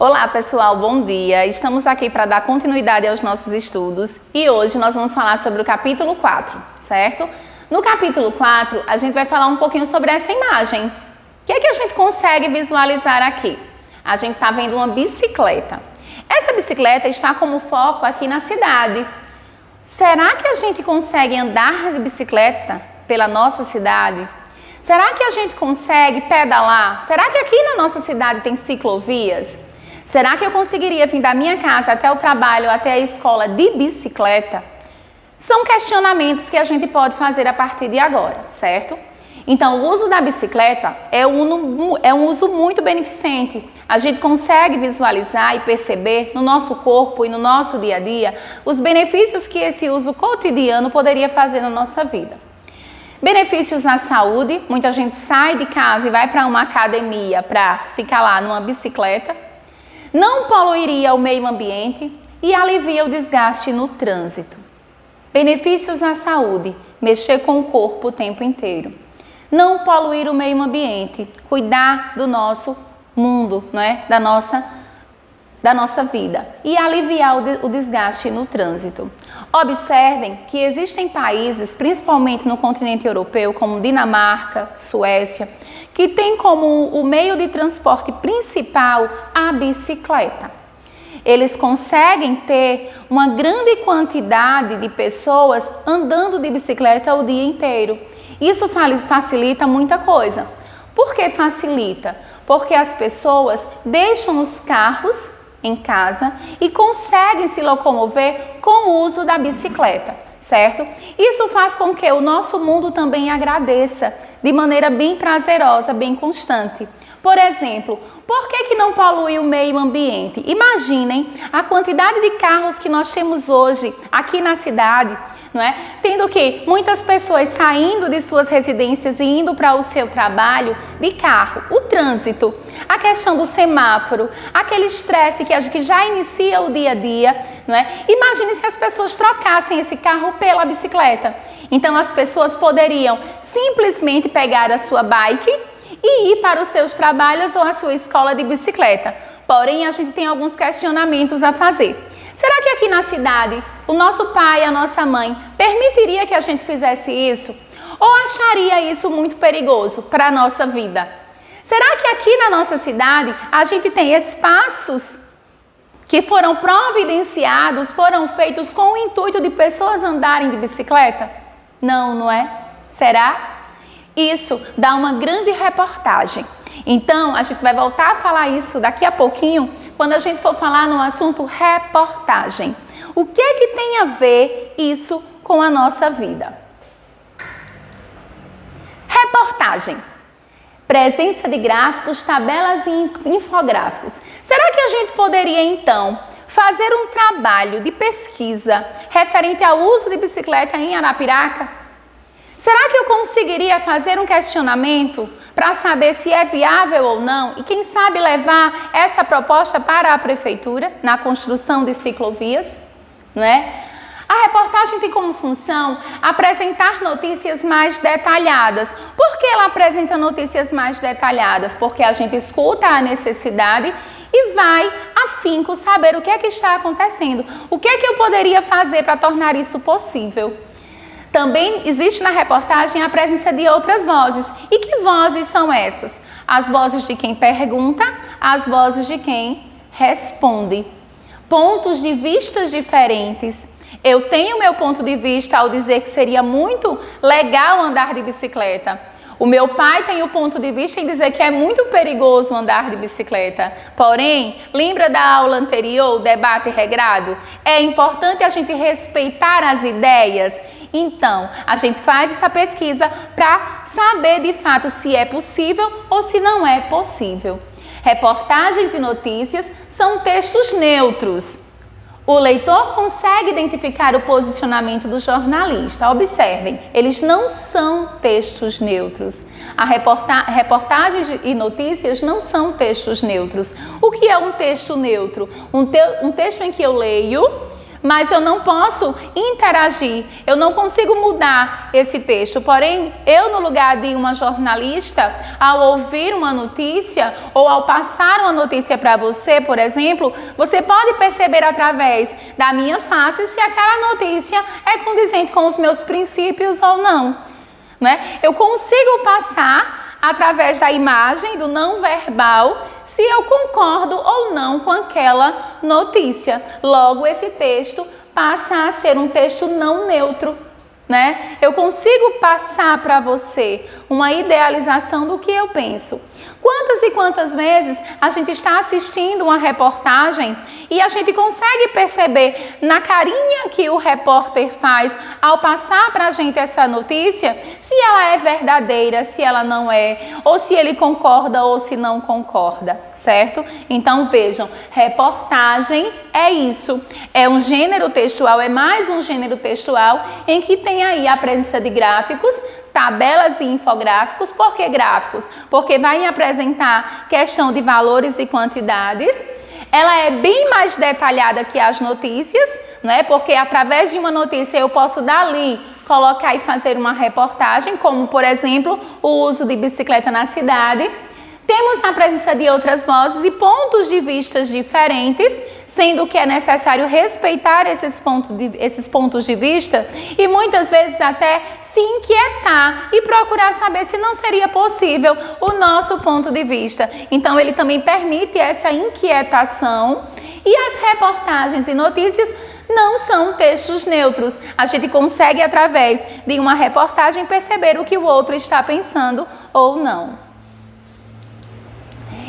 Olá pessoal, bom dia! Estamos aqui para dar continuidade aos nossos estudos e hoje nós vamos falar sobre o capítulo 4, certo? No capítulo 4 a gente vai falar um pouquinho sobre essa imagem. O que é que a gente consegue visualizar aqui? A gente está vendo uma bicicleta. Essa bicicleta está como foco aqui na cidade. Será que a gente consegue andar de bicicleta pela nossa cidade? Será que a gente consegue pedalar? Será que aqui na nossa cidade tem ciclovias? Será que eu conseguiria vir da minha casa até o trabalho, até a escola de bicicleta? São questionamentos que a gente pode fazer a partir de agora, certo? Então, o uso da bicicleta é um uso muito beneficente. A gente consegue visualizar e perceber no nosso corpo e no nosso dia a dia os benefícios que esse uso cotidiano poderia fazer na nossa vida. Benefícios na saúde, muita gente sai de casa e vai para uma academia para ficar lá numa bicicleta. Não poluiria o meio ambiente e alivia o desgaste no trânsito. Benefícios na saúde, mexer com o corpo o tempo inteiro. Não poluir o meio ambiente, cuidar do nosso mundo, não é? da nossa vida e aliviar o desgaste no trânsito. Observem que existem países, principalmente no continente europeu, como Dinamarca, Suécia, que tem como o meio de transporte principal a bicicleta. Eles conseguem ter uma grande quantidade de pessoas andando de bicicleta o dia inteiro. Isso facilita muita coisa. Por que facilita? Porque as pessoas deixam os carros em casa e conseguem se locomover com o uso da bicicleta, certo? Isso faz com que o nosso mundo também agradeça de maneira bem prazerosa, bem constante. Por exemplo, por que não polui o meio ambiente? Imaginem a quantidade de carros que nós temos hoje aqui na cidade, não é? Tendo que muitas pessoas saindo de suas residências e indo para o seu trabalho de carro. O trânsito, a questão do semáforo, aquele estresse que já inicia o dia a dia, não é? Imagine se as pessoas trocassem esse carro pela bicicleta. Então as pessoas poderiam simplesmente pegar a sua bike e ir para os seus trabalhos ou a sua escola de bicicleta. Porém, a gente tem alguns questionamentos a fazer. Será que aqui na cidade, o nosso pai e a nossa mãe permitiria que a gente fizesse isso? Ou acharia isso muito perigoso para a nossa vida? Será que aqui na nossa cidade a gente tem espaços que foram providenciados, foram feitos com o intuito de pessoas andarem de bicicleta? Não, não é? Será? Isso dá uma grande reportagem. Então, a gente vai voltar a falar isso daqui a pouquinho, quando a gente for falar no assunto reportagem. O que é que tem a ver isso com a nossa vida? Reportagem. Presença de gráficos, tabelas e infográficos. Será que a gente poderia, então, fazer um trabalho de pesquisa referente ao uso de bicicleta em Arapiraca? Será que eu conseguiria fazer um questionamento para saber se é viável ou não e quem sabe levar essa proposta para a prefeitura na construção de ciclovias, não é? A reportagem tem como função apresentar notícias mais detalhadas. Por que ela apresenta notícias mais detalhadas? Porque a gente escuta a necessidade e vai afinco saber o que é que está acontecendo. O que é que eu poderia fazer para tornar isso possível? Também existe na reportagem a presença de outras vozes. E que vozes são essas? As vozes de quem pergunta, as vozes de quem responde. Pontos de vistas diferentes. Eu tenho meu ponto de vista ao dizer que seria muito legal andar de bicicleta. O meu pai tem o ponto de vista em dizer que é muito perigoso andar de bicicleta. Porém, lembra da aula anterior, o debate regrado? É importante a gente respeitar as ideias. Então, a gente faz essa pesquisa para saber de fato se é possível ou se não é possível. Reportagens e notícias são textos neutros. O leitor consegue identificar o posicionamento do jornalista. Observem, eles não são textos neutros. Reportagens e notícias não são textos neutros. O que é um texto neutro? Um texto em que eu leio mas eu não posso interagir, eu não consigo mudar esse texto. Porém, eu, no lugar de uma jornalista, ao ouvir uma notícia ou ao passar uma notícia para você, por exemplo, você pode perceber através da minha face se aquela notícia é condizente com os meus princípios ou não, né? Eu consigo passar através da imagem, do não verbal, se eu concordo ou não com aquela notícia. Logo, esse texto passa a ser um texto não neutro, né? Eu consigo passar para você uma idealização do que eu penso. Quantas e quantas vezes a gente está assistindo uma reportagem e a gente consegue perceber na carinha que o repórter faz ao passar para a gente essa notícia, se ela é verdadeira, se ela não é, ou se ele concorda ou se não concorda, certo? Então vejam, reportagem é isso, é um gênero textual, é mais um gênero textual em que tem aí a presença de gráficos, tabelas e infográficos. Por que gráficos? Porque vai me apresentar questão de valores e quantidades. Ela é bem mais detalhada que as notícias, né? Porque através de uma notícia eu posso dali colocar e fazer uma reportagem, como por exemplo o uso de bicicleta na cidade. Temos a presença de outras vozes e pontos de vista diferentes, sendo que é necessário respeitar esses pontos de vista e muitas vezes até se inquietar e procurar saber se não seria possível o nosso ponto de vista. Então ele também permite essa inquietação, e as reportagens e notícias não são textos neutros. A gente consegue através de uma reportagem perceber o que o outro está pensando ou não.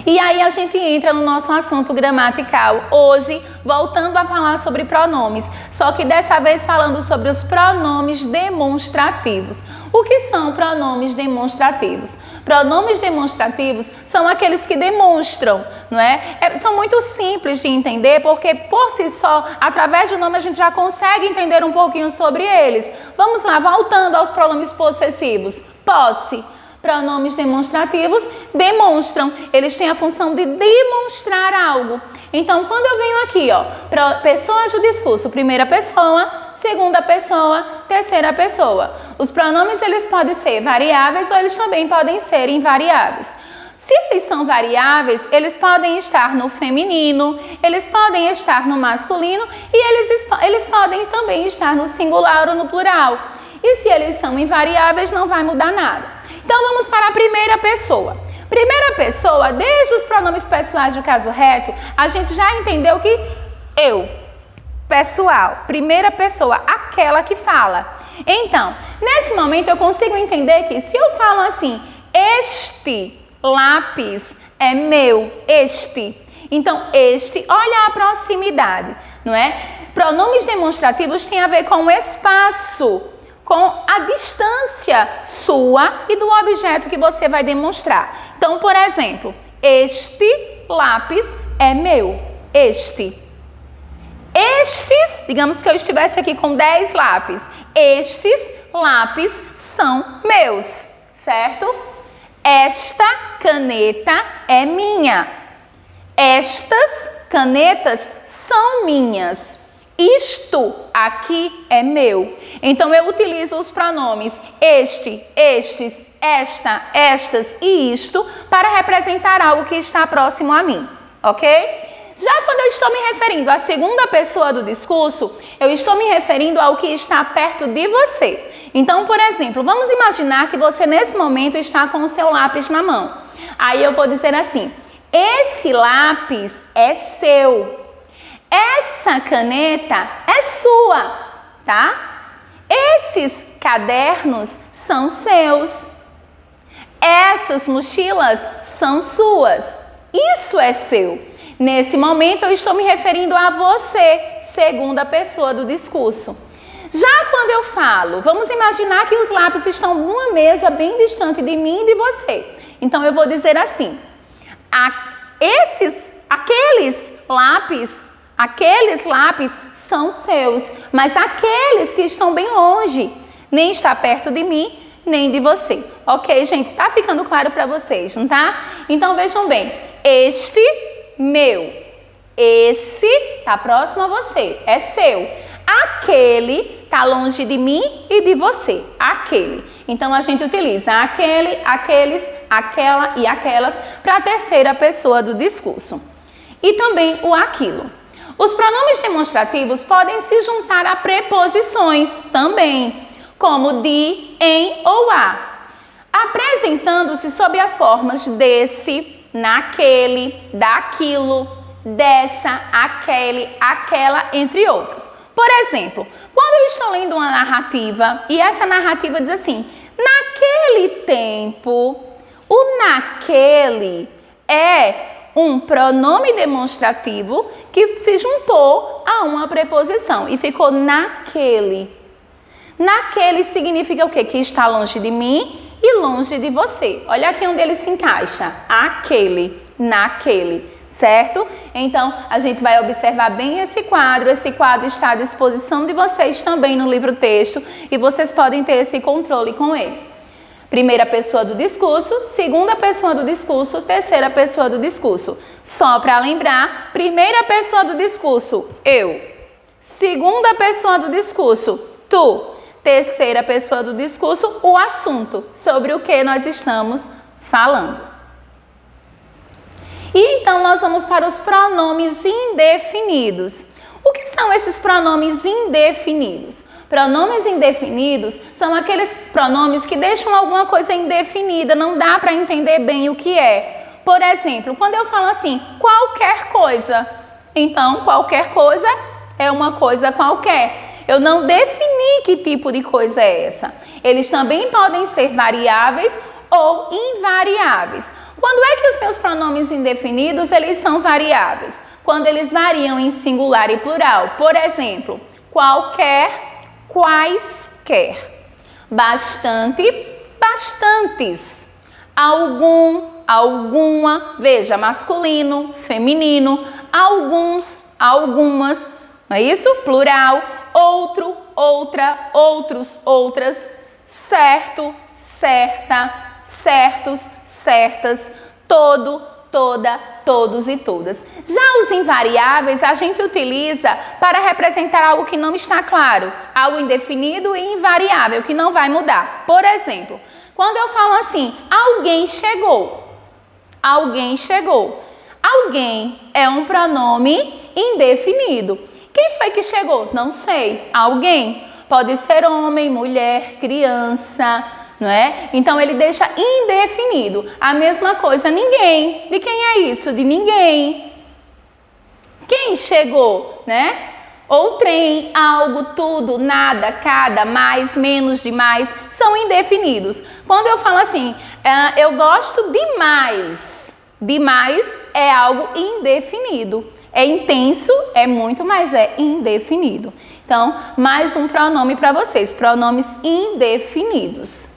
E aí a gente entra no nosso assunto gramatical, hoje voltando a falar sobre pronomes, só que dessa vez falando sobre os pronomes demonstrativos. O que são pronomes demonstrativos? Pronomes demonstrativos são aqueles que demonstram, não é? São muito simples de entender, porque por si só, através do nome a gente já consegue entender um pouquinho sobre eles. Vamos lá, voltando aos pronomes possessivos. Posse. Pronomes demonstrativos demonstram, eles têm a função de demonstrar algo. Então, quando eu venho aqui, ó, pessoas do discurso, primeira pessoa, segunda pessoa, terceira pessoa. Os pronomes, eles podem ser variáveis ou eles também podem ser invariáveis. Se eles são variáveis, eles podem estar no feminino, eles podem estar no masculino e eles podem também estar no singular ou no plural. E se eles são invariáveis, não vai mudar nada. Então, vamos para a primeira pessoa. Primeira pessoa, desde os pronomes pessoais do caso reto, a gente já entendeu que eu, pessoal, primeira pessoa, aquela que fala. Então, nesse momento eu consigo entender que se eu falo assim, este lápis é meu, este. Então, este, olha a proximidade, não é? Pronomes demonstrativos têm a ver com o espaço, com a distância sua e do objeto que você vai demonstrar. Então, por exemplo, este lápis é meu. Este. Estes, digamos que eu estivesse aqui com 10 lápis. Estes lápis são meus, certo? Esta caneta é minha. Estas canetas são minhas. Isto aqui é meu. Então eu utilizo os pronomes este, estes, esta, estas e isto para representar algo que está próximo a mim, ok? Já quando eu estou me referindo à segunda pessoa do discurso, eu estou me referindo ao que está perto de você. Então, por exemplo, vamos imaginar que você nesse momento está com o seu lápis na mão. Aí eu vou dizer assim, esse lápis é seu. Essa caneta é sua, tá? Esses cadernos são seus. Essas mochilas são suas. Isso é seu. Nesse momento eu estou me referindo a você, segunda pessoa do discurso. Já quando eu falo, vamos imaginar que os lápis estão numa mesa bem distante de mim e de você. Então eu vou dizer assim, aqueles lápis são seus, mas aqueles que estão bem longe, nem está perto de mim, nem de você. Ok, gente? Tá ficando claro para vocês, não tá? Então vejam bem, este, meu. Esse tá próximo a você, é seu. Aquele está longe de mim e de você. Aquele. Então, a gente utiliza aquele, aqueles, aquela e aquelas para a terceira pessoa do discurso. E também o aquilo. Os pronomes demonstrativos podem se juntar a preposições também, como de, em ou a, apresentando-se sob as formas desse, naquele, daquilo, dessa, aquele, aquela, entre outros. Por exemplo, quando eu estou lendo uma narrativa e essa narrativa diz assim, naquele tempo, o naquele é um pronome demonstrativo que se juntou a uma preposição e ficou naquele. Naquele significa o quê? Que está longe de mim e longe de você. Olha aqui onde ele se encaixa. Aquele, naquele, certo? Então, a gente vai observar bem esse quadro. Esse quadro está à disposição de vocês também no livro-texto e vocês podem ter esse controle com ele. Primeira pessoa do discurso, segunda pessoa do discurso, terceira pessoa do discurso. Só para lembrar, primeira pessoa do discurso, eu. Segunda pessoa do discurso, tu. Terceira pessoa do discurso, o assunto, sobre o que nós estamos falando. E então nós vamos para os pronomes indefinidos. O que são esses pronomes indefinidos? Pronomes indefinidos são aqueles pronomes que deixam alguma coisa indefinida, não dá para entender bem o que é. Por exemplo, quando eu falo assim, qualquer coisa, então qualquer coisa é uma coisa qualquer. Eu não defini que tipo de coisa é essa. Eles também podem ser variáveis ou invariáveis. Quando é que os meus pronomes indefinidos, eles são variáveis? Quando eles variam em singular e plural. Por exemplo, qualquer, quaisquer, bastante, bastantes, algum, alguma, veja, masculino, feminino, alguns, algumas, não é isso? Plural, outro, outra, outros, outras, certo, certa, certos, certas, todo, toda, todos e todas. Já os invariáveis a gente utiliza para representar algo que não está claro, algo indefinido e invariável, que não vai mudar. Por exemplo, quando eu falo assim, alguém chegou. Alguém chegou. Alguém é um pronome indefinido. Quem foi que chegou? Não sei. Alguém. Pode ser homem, mulher, criança, não é? Então ele deixa indefinido. A mesma coisa, ninguém. De quem é isso? De ninguém. Quem chegou, né? Ou trem, algo, tudo, nada, cada, mais, menos, demais, são indefinidos. Quando eu falo assim, eu gosto demais. Demais é algo indefinido. É intenso, é muito, mas é indefinido. Então, mais um pronome para vocês, pronomes indefinidos.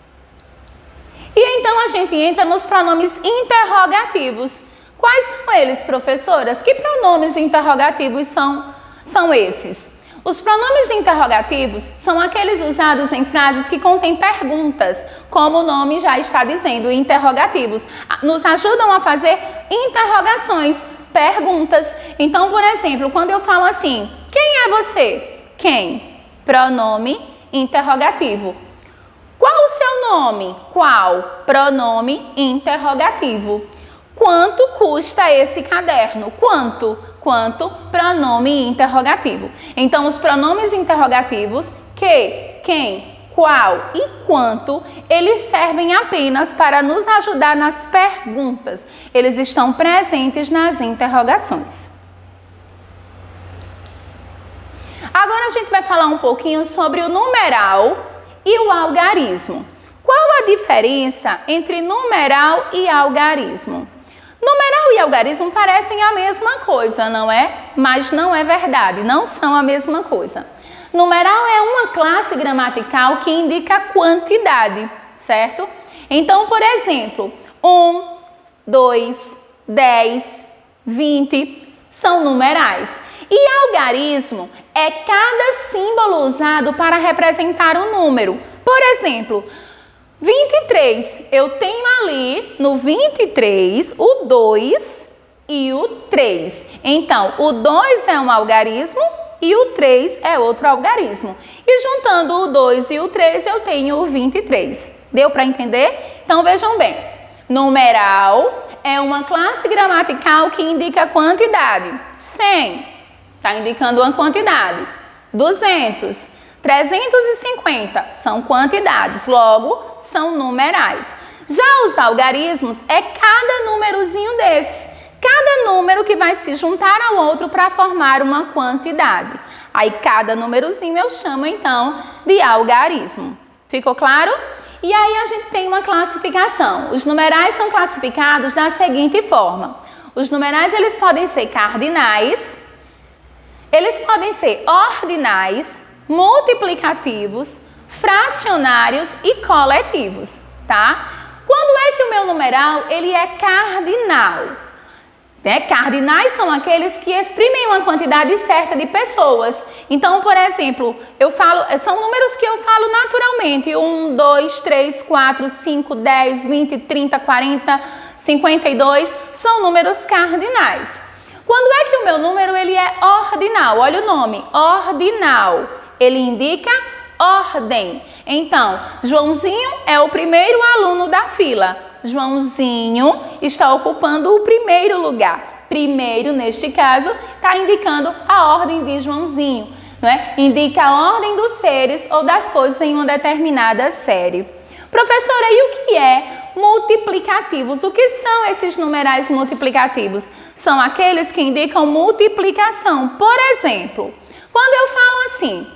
E então a gente entra nos pronomes interrogativos. Quais são eles, professoras? Que pronomes interrogativos são esses? Os pronomes interrogativos são aqueles usados em frases que contêm perguntas, como o nome já está dizendo, interrogativos. Nos ajudam a fazer interrogações, perguntas. Então, por exemplo, quando eu falo assim, quem é você? Quem? Pronome interrogativo. Qual o seu nome? Qual? Pronome interrogativo. Quanto custa esse caderno? Quanto? Quanto? Pronome interrogativo. Então, os pronomes interrogativos, que, quem, qual e quanto, eles servem apenas para nos ajudar nas perguntas. Eles estão presentes nas interrogações. Agora a gente vai falar um pouquinho sobre o numeral e o algarismo. Qual a diferença entre numeral e algarismo? Numeral e algarismo parecem a mesma coisa, não é? Mas não é verdade, não são a mesma coisa. Numeral é uma classe gramatical que indica quantidade, certo? Então, por exemplo, 1, 2, 10, 20 são numerais. E algarismo é cada símbolo usado para representar um número. Por exemplo, 23, eu tenho ali no 23 o 2 e o 3. Então, o 2 é um algarismo e o 3 é outro algarismo. E juntando o 2 e o 3, eu tenho o 23. Deu para entender? Então, vejam bem. Numeral é uma classe gramatical que indica quantidade. 100 está indicando uma quantidade. 200, 350 são quantidades, logo são numerais. Já os algarismos é cada númerozinho desse. Cada número que vai se juntar ao outro para formar uma quantidade. Aí cada númerozinho eu chamo então de algarismo. Ficou claro? E aí a gente tem uma classificação. Os numerais são classificados da seguinte forma. Os numerais eles podem ser cardinais, eles podem ser ordinais, multiplicativos, fracionários e coletivos, tá? Quando é que o meu numeral ele é cardinal? Cardinais são aqueles que exprimem uma quantidade certa de pessoas. Então, por exemplo, são números que eu falo naturalmente. 1, 2, 3, 4, 5, 10, 20, 30, 40, 52 são números cardinais. Quando é que o meu número ele é ordinal? Olha o nome, ordinal. Ele indica ordem. Então, Joãozinho é o primeiro aluno da fila. Joãozinho está ocupando o primeiro lugar. Primeiro, neste caso, está indicando a ordem de Joãozinho, não é? Indica a ordem dos seres ou das coisas em uma determinada série. Professora, e o que é multiplicativos? O que são esses numerais multiplicativos? São aqueles que indicam multiplicação. Por exemplo, quando eu falo assim,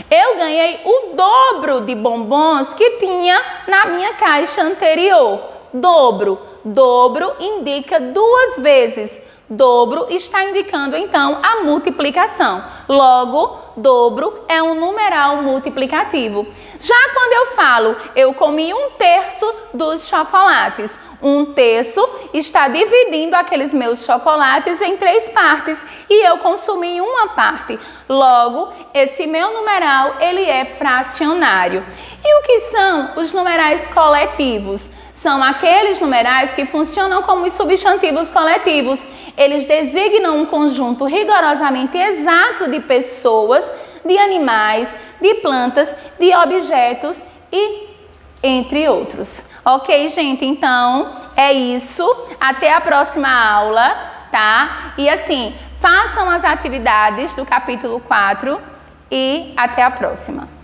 eu ganhei o dobro de bombons que tinha na minha caixa anterior. Dobro. Dobro indica 2 vezes. Dobro está indicando, então, a multiplicação. Logo, dobro é um numeral multiplicativo. Já quando eu falo, eu comi 1/3 dos chocolates. 1/3 está dividindo aqueles meus chocolates em 3 partes e eu consumi uma parte. Logo, esse meu numeral, ele é fracionário. E o que são os numerais coletivos? São aqueles numerais que funcionam como os substantivos coletivos. Eles designam um conjunto rigorosamente exato de pessoas, de animais, de plantas, de objetos e entre outros. Ok, gente? Então, é isso. Até a próxima aula, tá? E assim, façam as atividades do capítulo 4 e até a próxima.